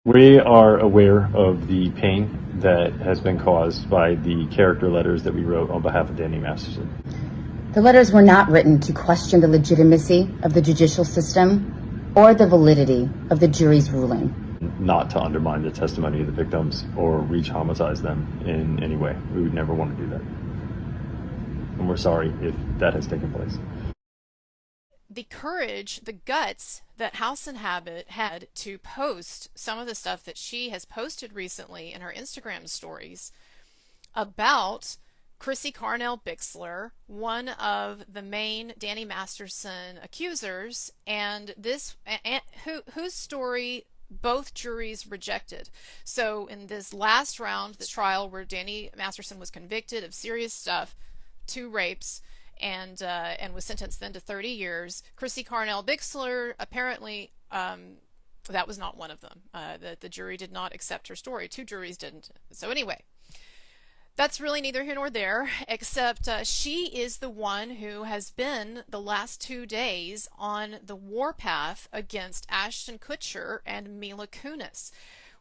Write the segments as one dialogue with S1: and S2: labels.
S1: We are aware of the pain that has been caused by the character letters that we wrote on behalf of Danny Masterson.
S2: The letters were not written to question the legitimacy of the judicial system or the validity of the jury's ruling.
S1: Not to undermine the testimony of the victims or re-traumatize them in any way. We would never want to do that. And we're sorry if that has taken place.
S3: The courage, the guts that HouseInHabit had to post some of the stuff that she has posted recently in her Instagram stories about Chrissy Carnell Bixler, one of the main Danny Masterson accusers, and whose story both juries rejected. So in this last round, the trial where Danny Masterson was convicted of serious stuff, 2 rapes, and was sentenced then to 30 years. Chrissy Carnell Bixler, apparently, that was not one of them. The jury did not accept her story. 2 juries didn't. So anyway, that's really neither here nor there, except she is the one who has been the last 2 days on the warpath against Ashton Kutcher and Mila Kunis,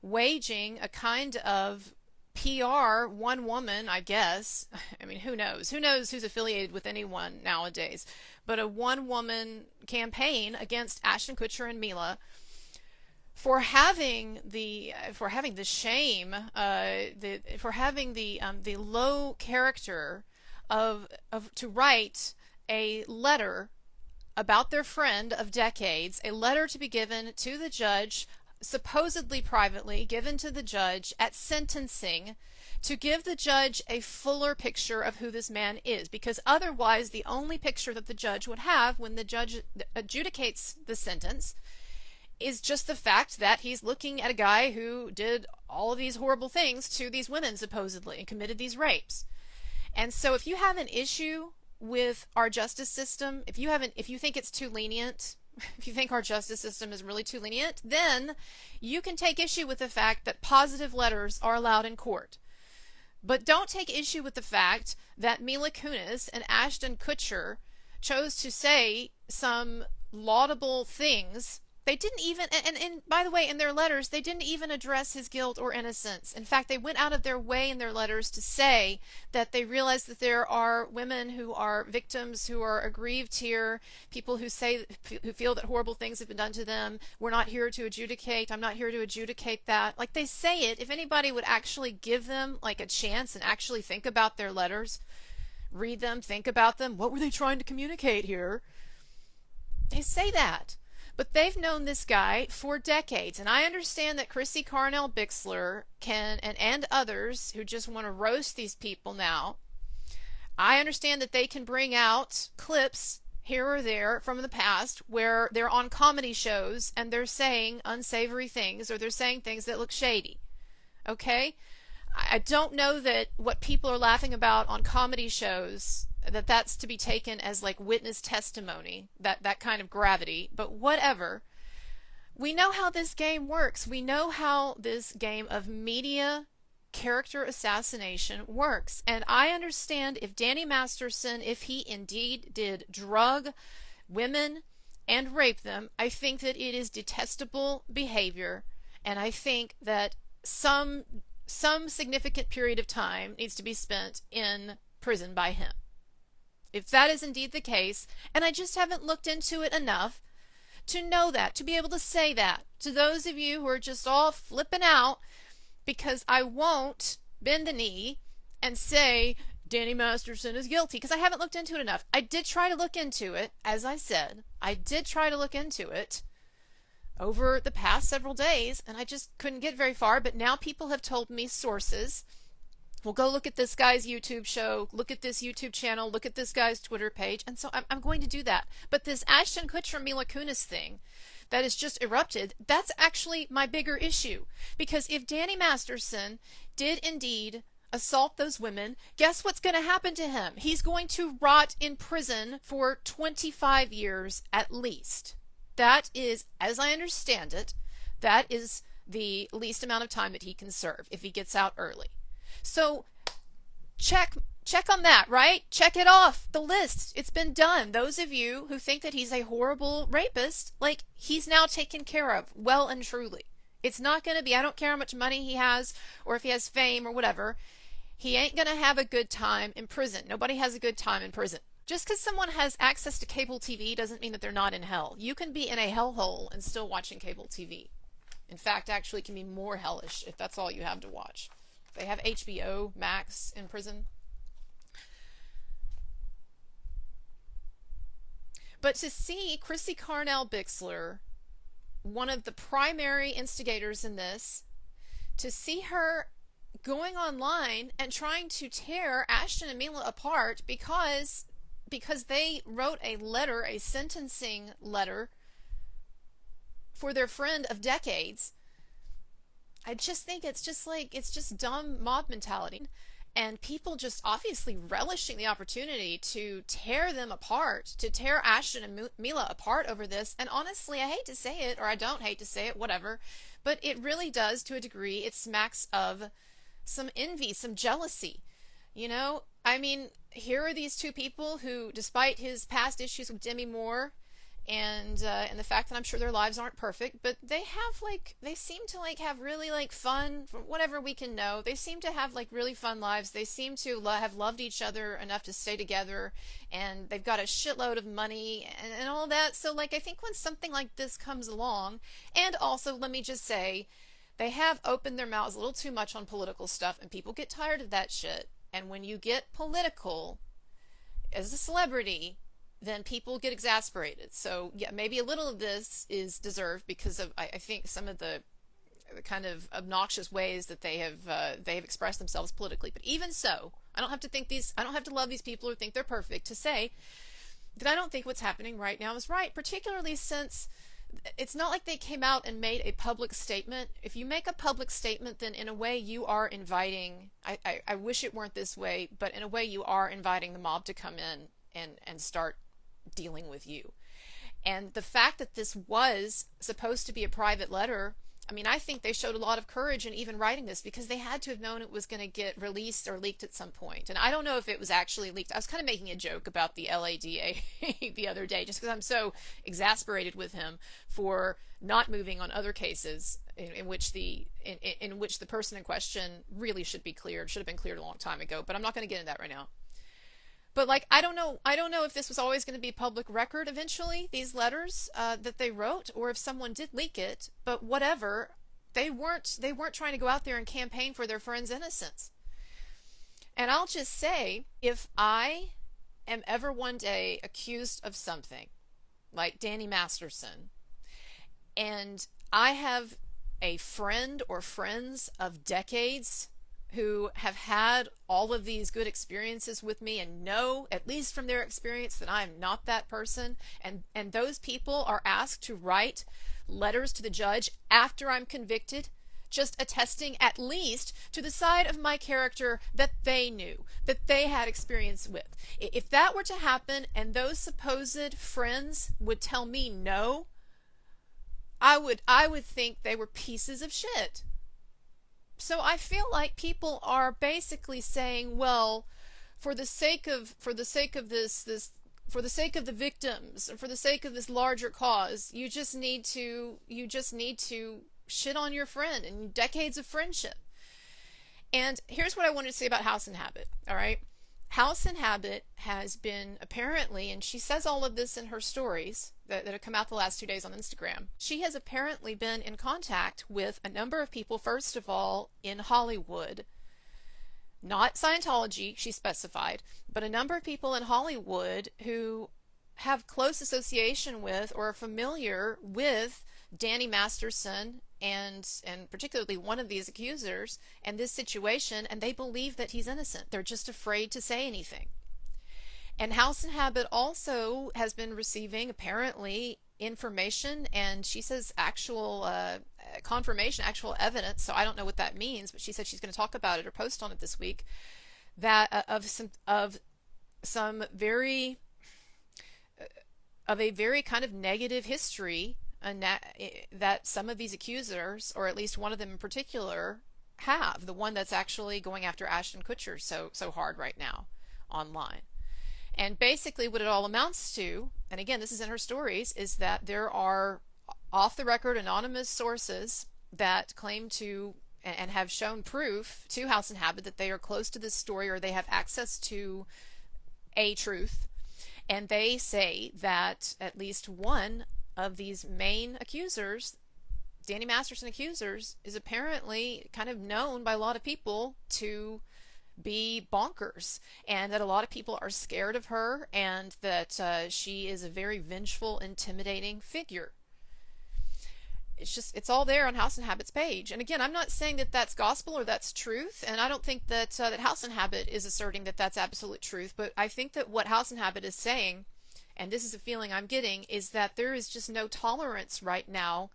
S3: waging a kind of PR one woman, I guess. I mean, who knows? Who knows who's affiliated with anyone nowadays? But a one woman campaign against Ashton Kutcher and Mila for having the shame, for having the low character of to write a letter about their friend of decades, a letter to be given to the judge, supposedly privately given to the judge at sentencing, to give the judge a fuller picture of who this man is, because otherwise the only picture that the judge would have when the judge adjudicates the sentence is just the fact that he's looking at a guy who did all of these horrible things to these women supposedly and committed these rapes. And so if you have an issue with our justice system, if you think it's too lenient, if you think our justice system is really too lenient, then you can take issue with the fact that positive letters are allowed in court. But don't take issue with the fact that Mila Kunis and Ashton Kutcher chose to say some laudable things. They didn't even, and by the way, in their letters, they didn't even address his guilt or innocence. In fact, they went out of their way in their letters to say that they realize that there are women who are victims, who are aggrieved here, people who feel that horrible things have been done to them. We're not here to adjudicate. I'm not here to adjudicate that. Like, they say it. If anybody would actually give them like a chance and actually think about their letters, read them, think about them, what were they trying to communicate here? They say that. But they've known this guy for decades, and I understand that Chrissy Carnell Bixler and others who just want to roast these people now, I understand that they can bring out clips here or there from the past where they're on comedy shows and they're saying unsavory things, or they're saying things that look shady. Okay? I don't know that what people are laughing about on comedy shows, that's to be taken as like witness testimony, that kind of gravity, but whatever. We know how this game works. We know how this game of media character assassination works. And I understand if Danny Masterson, if he indeed did drug women and rape them, I think that it is detestable behavior, and I think that some significant period of time needs to be spent in prison by him. If that is indeed the case, and I just haven't looked into it enough to know that, to be able to say that to those of you who are just all flipping out, because I won't bend the knee and say Danny Masterson is guilty, because I haven't looked into it enough. I did try to look into it, as I said. I did try to look into it over the past several days, and I just couldn't get very far, but now people have told me sources. Well, go look at this guy's YouTube show, look at this YouTube channel, look at this guy's Twitter page, and so I'm going to do that. But this Ashton Kutcher Mila Kunis thing that has just erupted, that's actually my bigger issue. Because if Danny Masterson did indeed assault those women, guess what's going to happen to him? He's going to rot in prison for 25 years at least. That is, as I understand it, that is the least amount of time that he can serve if he gets out early. So check on that, right? Check it off the list. It's been done. Those of you who think that he's a horrible rapist, like, he's now taken care of well and truly. It's not going to be, I don't care how much money he has or if he has fame or whatever. He ain't going to have a good time in prison. Nobody has a good time in prison. Just because someone has access to cable TV doesn't mean that they're not in hell. You can be in a hellhole and still watching cable TV. In fact, actually, it can be more hellish if that's all you have to watch. They have HBO Max in prison. But to see Chrissy Carnell Bixler, one of the primary instigators in this, to see her going online and trying to tear Ashton and Mila apart because they wrote a letter, a sentencing letter for their friend of decades. I just think it's just dumb mob mentality, and people just obviously relishing the opportunity to tear them apart, to tear Ashton and Mila apart over this. And honestly, I hate to say it, or I don't hate to say it, whatever, but it really does, to a degree. It smacks of some envy, some jealousy. You know, I mean, here are these two people who, despite his past issues with Demi Moore and the fact that I'm sure their lives aren't perfect, but they seem to have really fun, from whatever we can know. They seem to have really fun lives. They seem to have loved each other enough to stay together, and they've got a shitload of money and all that. So I think when something like this comes along, and also let me just say, they have opened their mouths a little too much on political stuff, and people get tired of that shit. And when you get political as a celebrity, then people get exasperated. So yeah, maybe a little of this is deserved because of, I think, some of the kind of obnoxious ways that they have expressed themselves politically. But even so, I don't have to love these people or think they're perfect to say that I don't think what's happening right now is right, particularly since it's not like they came out and made a public statement. If you make a public statement, then in a way you are inviting, I wish it weren't this way, but in a way you are inviting the mob to come in and start dealing with you. And the fact that this was supposed to be a private letter, I mean, I think they showed a lot of courage in even writing this, because they had to have known it was going to get released or leaked at some point. And I don't know if it was actually leaked. I was kind of making a joke about the LADA the other day, just because I'm so exasperated with him for not moving on other cases in which the person in question really should be cleared, should have been cleared a long time ago. But I'm not going to get into that right now. But I don't know if this was always going to be public record eventually, these letters that they wrote, or if someone did leak it. But whatever, they weren't trying to go out there and campaign for their friend's innocence. And I'll just say, if I am ever one day accused of something, like Danny Masterson, and I have a friend or friends of decades who have had all of these good experiences with me and know, at least from their experience, that I'm not that person, and those people are asked to write letters to the judge after I'm convicted, just attesting at least to the side of my character that they knew, that they had experience with. If that were to happen and those supposed friends would tell me no, I would think they were pieces of shit. So I feel like people are basically saying, well, for the sake of this for the sake of the victims, and for the sake of this larger cause, you just need to shit on your friend and decades of friendship. And here's what I wanted to say about HouseInHabit. All right, HouseInHabit has been apparently, and she says all of this in her stories that have come out the last 2 days on Instagram, she has apparently been in contact with a number of people, first of all, in Hollywood. Not Scientology, she specified, but a number of people in Hollywood who have close association with or are familiar with Danny Masterson and particularly one of these accusers and this situation, and they believe that he's innocent. They're just afraid to say anything. And HouseInHabit also has been receiving, apparently, information, and she says actual confirmation, actual evidence, so I don't know what that means, but she said she's going to talk about it or post on it this week, that of a very kind of negative history, and that some of these accusers, or at least one of them in particular, have. The one that's actually going after Ashton Kutcher so hard right now online. And basically what it all amounts to, and again, this is in her stories, is that there are off-the-record anonymous sources that claim to and have shown proof to HouseInHabit that they are close to this story or they have access to a truth. And they say that at least one of these main accusers, Danny Masterson accusers, is apparently kind of known by a lot of people to be bonkers, and that a lot of people are scared of her, and that she is a very vengeful, intimidating figure. It's all there on HouseInHabit's page. And again, I'm not saying that that's gospel or that's truth, and I don't think that that HouseInHabit is asserting that that's absolute truth, but I think that what HouseInHabit is saying, and this is a feeling I'm getting, is that there is just no tolerance right now.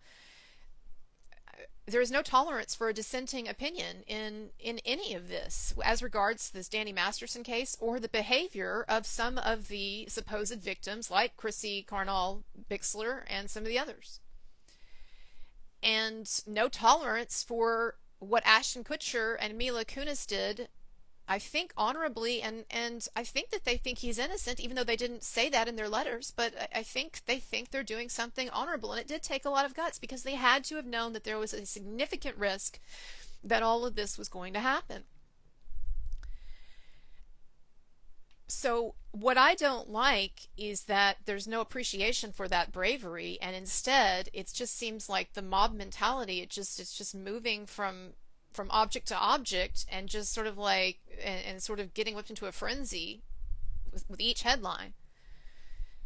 S3: There is no tolerance for a dissenting opinion in any of this as regards this Danny Masterson case or the behavior of some of the supposed victims like Chrissy Carnall Bixler and some of the others. And no tolerance for what Ashton Kutcher and Mila Kunis did, I think honorably, and I think that they think he's innocent, even though they didn't say that in their letters, but I think they think they're doing something honorable, and it did take a lot of guts because they had to have known that there was a significant risk that all of this was going to happen. So what I don't like is that there's no appreciation for that bravery, and instead it just seems like the mob mentality, it's just moving from object to object and just sort of like and sort of getting whipped into a frenzy with each headline.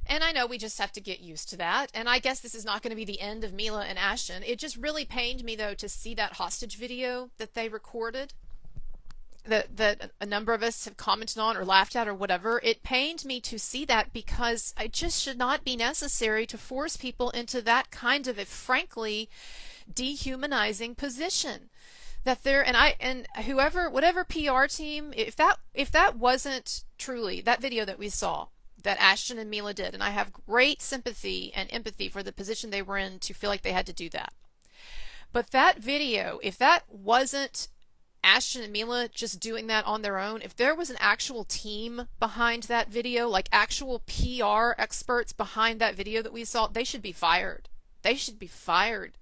S3: And I know we just have to get used to that, and I guess this is not going to be the end of Mila and Ashton. It just really pained me though to see that hostage video that they recorded, that a number of us have commented on or laughed at or whatever. It pained me to see that because it just should not be necessary to force people into that kind of a frankly dehumanizing position. That there and whoever, whatever PR team, if that wasn't truly that video that we saw that Ashton and Mila did, and I have great sympathy and empathy for the position they were in to feel like they had to do that. But that video, if that wasn't Ashton and Mila just doing that on their own, if there was an actual team behind that video, like actual PR experts behind that video that we saw, they should be fired. They should be fired.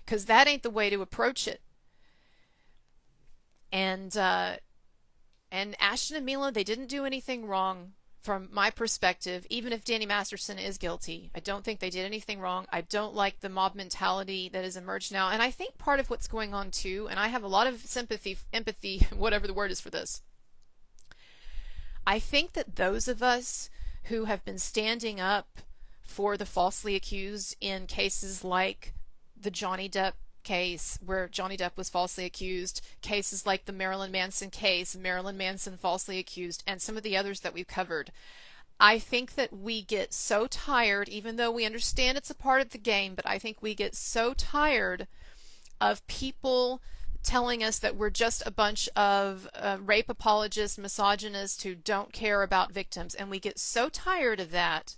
S3: Because that ain't the way to approach it. And Ashton and Mila, they didn't do anything wrong from my perspective, even if Danny Masterson is guilty. I don't think they did anything wrong. I don't like the mob mentality that has emerged now. And I think part of what's going on too, and I have a lot of sympathy, empathy, whatever the word is for this. I think that those of us who have been standing up for the falsely accused in cases like the Johnny Depp case, where Johnny Depp was falsely accused, cases like the Marilyn Manson case, Marilyn Manson falsely accused, and some of the others that we've covered. I think that we get so tired, even though we understand it's a part of the game, but I think we get so tired of people telling us that we're just a bunch of rape apologists, misogynists who don't care about victims, and we get so tired of that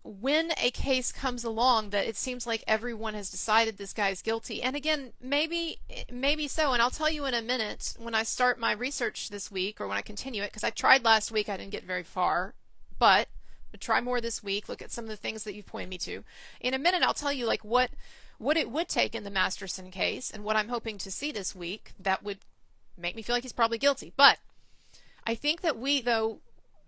S3: when a case comes along that it seems like everyone has decided this guy's guilty, and again, maybe so, and I'll tell you in a minute when I start my research this week, or when I continue it, because I tried last week, I didn't get very far, but I'll try more this week, look at some of the things that you've pointed me to. In a minute, I'll tell you like what it would take in the Masterson case, and what I'm hoping to see this week that would make me feel like he's probably guilty. But I think that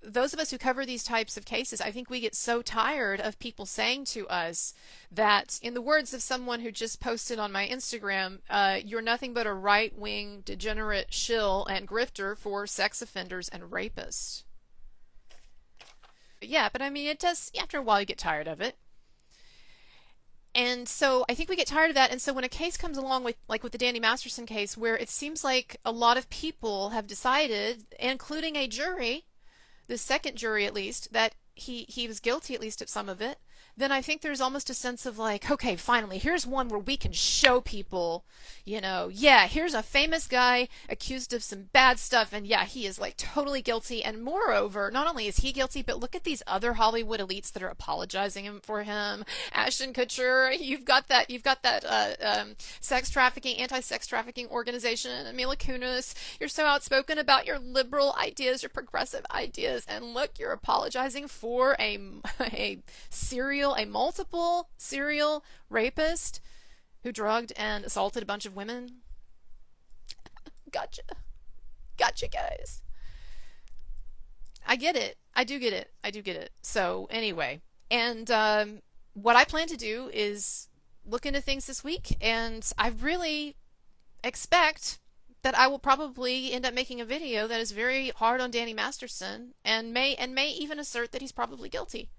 S3: those of us who cover these types of cases, I think we get so tired of people saying to us that, in the words of someone who just posted on my Instagram, you're nothing but a right-wing degenerate shill and grifter for sex offenders and rapists. Yeah, but I mean, it does, after a while you get tired of it. And so I think we get tired of that. And so when a case comes along with the Danny Masterson case, where it seems like a lot of people have decided, including a jury, the second jury at least, that he was guilty at least of some of it, then I think there's almost a sense of like, okay, finally, here's one where we can show people, yeah, here's a famous guy accused of some bad stuff, and yeah, he is like totally guilty, and moreover, not only is he guilty, but look at these other Hollywood elites that are apologizing for him. Ashton Kutcher, you've got that sex trafficking, anti-sex trafficking organization, Mila Kunis, you're so outspoken about your liberal ideas, your progressive ideas, and look, you're apologizing for a serial still a multiple serial rapist who drugged and assaulted a bunch of women. Gotcha. Gotcha, guys. I get it. I do get it. I do get it. So anyway, and what I plan to do is look into things this week, and I really expect that I will probably end up making a video that is very hard on Danny Masterson and may even assert that he's probably guilty.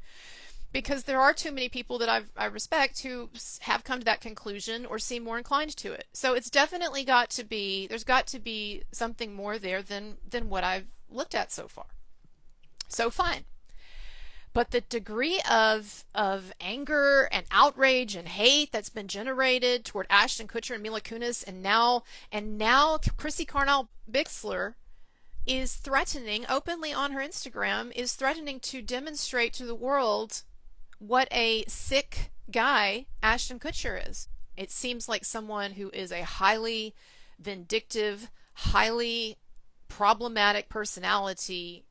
S3: Because there are too many people that I respect who have come to that conclusion or seem more inclined to it. So it's definitely there's got to be something more there than what I've looked at so far. So fine. But the degree of anger and outrage and hate that's been generated toward Ashton Kutcher and Mila Kunis, and now Chrissy Carnell-Bixler is threatening openly on her Instagram, is threatening to demonstrate to the world what a sick guy Ashton Kutcher is. It seems like someone who is a highly vindictive, highly problematic personality.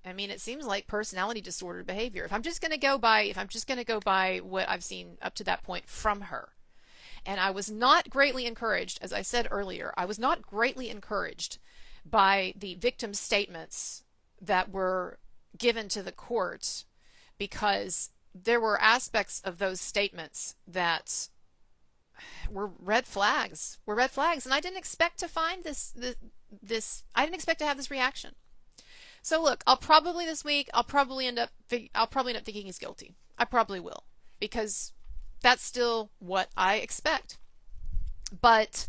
S3: I mean, it seems like personality disordered behavior. If I'm just going to go by what I've seen up to that point from her. And I was not greatly encouraged, as I said earlier, I was not greatly encouraged by the victim's statements that were given to the court, because there were aspects of those statements that were red flags. And I didn't expect to find this. I didn't expect to have this reaction. So look, I'll probably end up thinking he's guilty. I probably will, because that's still what I expect. But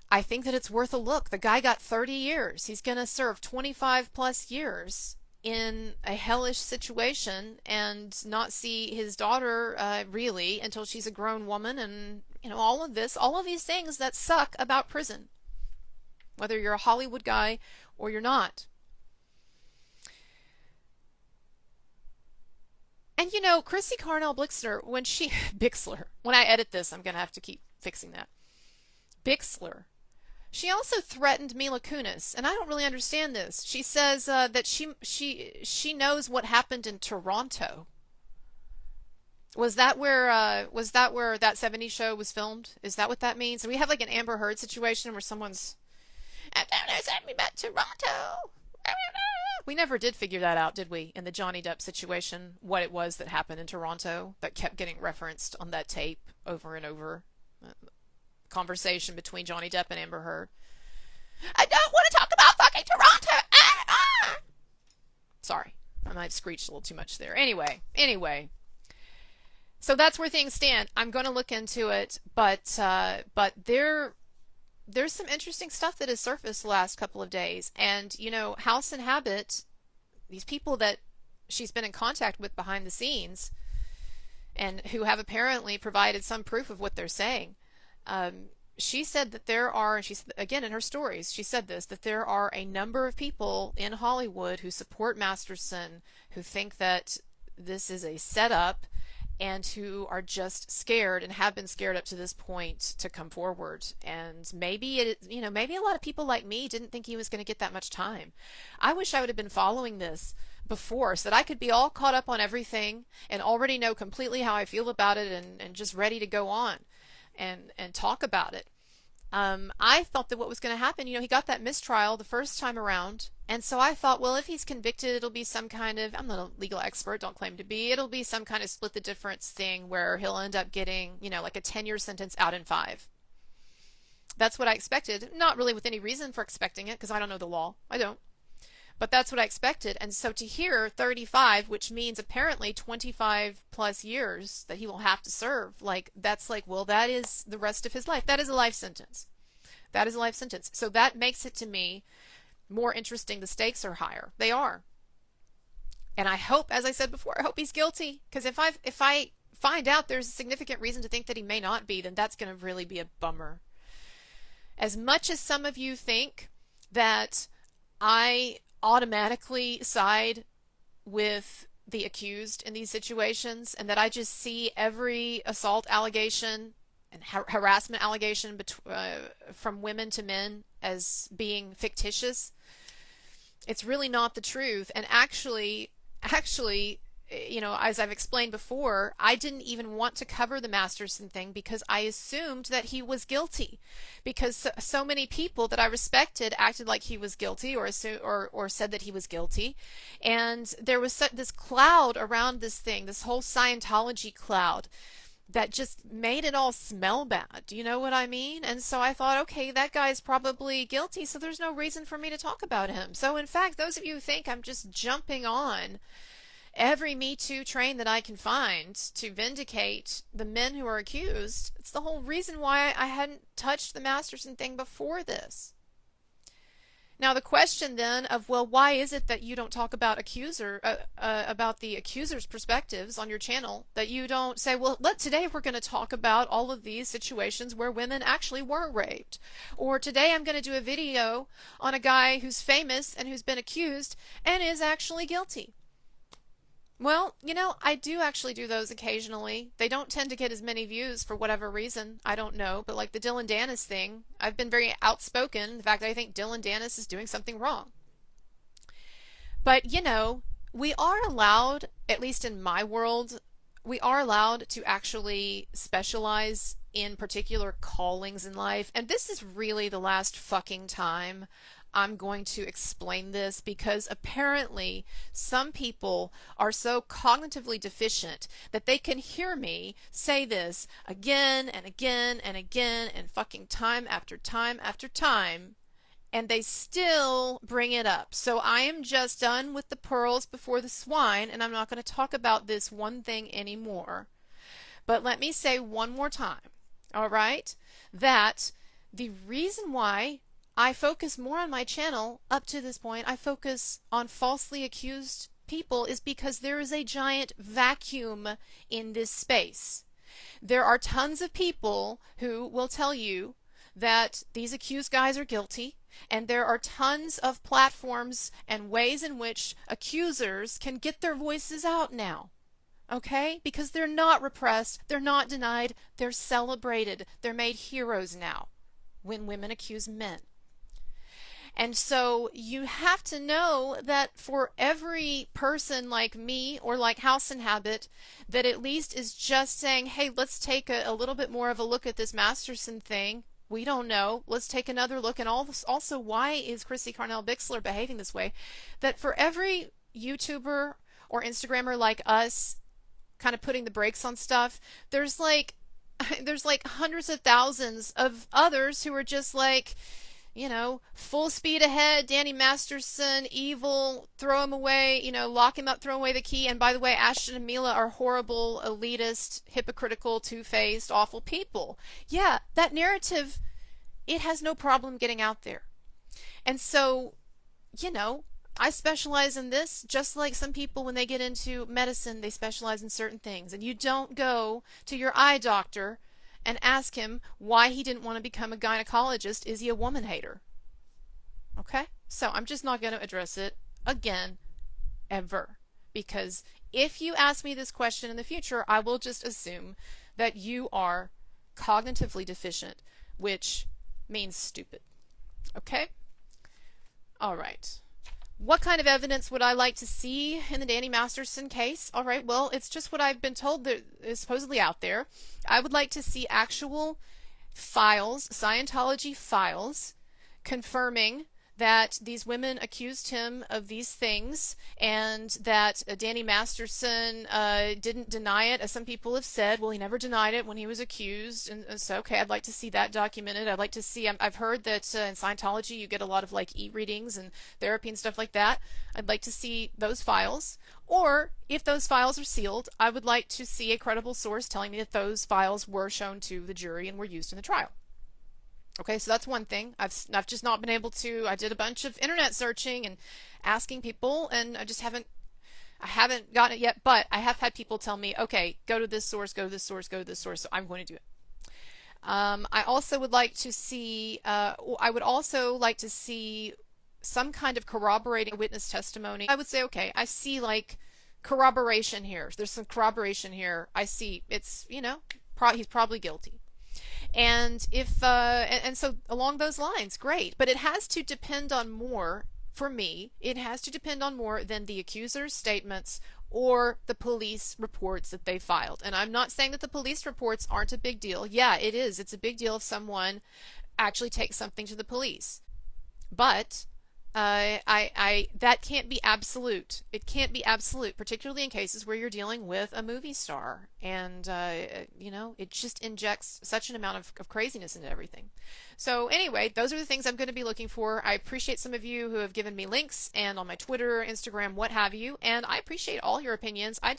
S3: I think that it's worth a look. The guy got 30 years. He's going to serve 25 plus years in a hellish situation and not see his daughter really until she's a grown woman, and all of these things that suck about prison, whether you're a Hollywood guy or you're not. And Chrissy Carnell-Bixler, when I edit this, I'm going to have to keep fixing that. Bixler, she also threatened Mila Kunis, and I don't really understand this. She says that she knows what happened in Toronto. Was that where that 70s show was filmed? Is that what that means? And we have like an Amber Heard situation where someone's, send me back to Toronto. We never did figure that out, did we, in the Johnny Depp situation, what it was that happened in Toronto that kept getting referenced on that tape over and over. Conversation between Johnny Depp and Amber Heard. I don't want to talk about fucking Toronto. Sorry, I might have screeched a little too much there. Anyway. So that's where things stand. I'm going to look into it, but there's some interesting stuff that has surfaced the last couple of days. And, HouseInHabit, these people that she's been in contact with behind the scenes and who have apparently provided some proof of what they're saying, she said that there are, and she said, again in her stories, she said this, that there are a number of people in Hollywood who support Masterson, who think that this is a setup, and who are just scared and have been scared up to this point to come forward. And maybe maybe a lot of people like me didn't think he was going to get that much time. I wish I would have been following this before, so that I could be all caught up on everything and already know completely how I feel about it, and just ready to go on and talk about it. I thought that what was going to happen, he got that mistrial the first time around, and so I thought, well, if he's convicted, it'll be some kind of, I'm not a legal expert, don't claim to be, it'll be some kind of split the difference thing where he'll end up getting, like a 10-year sentence out in 5. That's what I expected, not really with any reason for expecting it, because I don't know the law. I don't. But that's what I expected. And so to hear 35, which means apparently 25 plus years that he will have to serve, that's well, that is the rest of his life. That is a life sentence. That is a life sentence. So that makes it, to me, more interesting. The stakes are higher. They are. And I hope, as I said before, I hope he's guilty. Because if I find out there's a significant reason to think that he may not be, then that's going to really be a bummer. As much as some of you think that I automatically side with the accused in these situations, and that I just see every assault allegation and harassment allegation from women to men as being fictitious, it's really not the truth. And actually, as I've explained before, I didn't even want to cover the Masterson thing because I assumed that he was guilty, because so many people that I respected acted like he was guilty, or said that he was guilty, and there was this cloud around this thing, this whole Scientology cloud, that just made it all smell bad. Do you know what I mean? And so I thought, okay, that guy's probably guilty, so there's no reason for me to talk about him. So in fact, those of you who think I'm just jumping on every Me Too train that I can find to vindicate the men who are accused, it's the whole reason why I hadn't touched the Masterson thing before this. Now the question then of, well, why is it that you don't talk about about the accuser's perspectives on your channel? That you don't say, well, today we're going to talk about all of these situations where women actually were raped, or today I'm going to do a video on a guy who's famous and who's been accused and is actually guilty. Well, I do actually do those occasionally. They don't tend to get as many views for whatever reason. I don't know. But like the Dylan Dennis thing, I've been very outspoken. The fact that I think Dylan Dennis is doing something wrong. But, we are allowed, at least in my world, we are allowed to actually specialize in particular callings in life. And this is really the last fucking time I'm going to explain this, because apparently some people are so cognitively deficient that they can hear me say this again and again and again and fucking time after time after time, and they still bring it up. So I am just done with the pearls before the swine, and I'm not going to talk about this one thing anymore. But let me say one more time, all right, that the reason why I focus more on my channel up to this point, I focus on falsely accused people, is because there is a giant vacuum in this space. There are tons of people who will tell you that these accused guys are guilty, and there are tons of platforms and ways in which accusers can get their voices out now. Okay? Because they're not repressed, they're not denied, they're celebrated, they're made heroes now when women accuse men. And so you have to know that for every person like me or like HouseInHabit that at least is just saying, hey, let's take a little bit more of a look at this Masterson thing. We don't know. Let's take another look. And also, why is Chrissy Carnell Bixler behaving this way? That for every YouTuber or Instagrammer like us kind of putting the brakes on stuff, there's like hundreds of thousands of others who are just like, full speed ahead, Danny Masterson, evil, throw him away, lock him up, throw away the key. And by the way, Ashton and Mila are horrible, elitist, hypocritical, two-faced, awful people. Yeah, that narrative, it has no problem getting out there. And so, I specialize in this, just like some people, when they get into medicine, they specialize in certain things. And you don't go to your eye doctor and ask him why he didn't want to become a gynecologist. Is he a woman hater? Okay? So I'm just not going to address it again, ever. Because if you ask me this question in the future, I will just assume that you are cognitively deficient, which means stupid. Okay? All right. What kind of evidence would I like to see in the Danny Masterson case? All right, well, it's just what I've been told that is supposedly out there. I would like to see actual files, Scientology files, confirming that these women accused him of these things, and that Danny Masterson didn't deny it, as some people have said. Well, he never denied it when he was accused, and so, okay, I'd like to see that documented. I'd like to see, I've heard that in Scientology you get a lot of like e-readings and therapy and stuff like that. I'd like to see those files. Or, if those files are sealed, I would like to see a credible source telling me that those files were shown to the jury and were used in the trial. Okay, so that's one thing. I've just not been able to. I did a bunch of internet searching and asking people, and I haven't gotten it yet, but I have had people tell me, okay, go to this source, go to this source, go to this source, so I'm going to do it. I also would like to see, some kind of corroborating witness testimony. I would say, okay, I see like corroboration here. There's some corroboration here. I see it's, he's probably guilty. And if and so along those lines, great. But it has to depend on more, for me, it has to depend on more than the accuser's statements or the police reports that they filed. And I'm not saying that the police reports aren't a big deal. Yeah, it is. It's a big deal if someone actually takes something to the police. But that can't be absolute. It can't be absolute, particularly in cases where you're dealing with a movie star, and it just injects such an amount of craziness into everything. So anyway, those are the things I'm going to be looking for. I appreciate some of you who have given me links, and on my Twitter, Instagram, what have you, and I appreciate all your opinions. I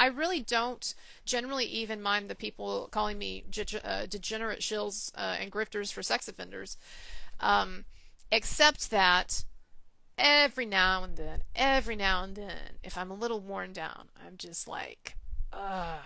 S3: really don't generally even mind the people calling me degenerate shills and grifters for sex offenders. Except that every now and then, if I'm a little worn down, I'm just like, ugh.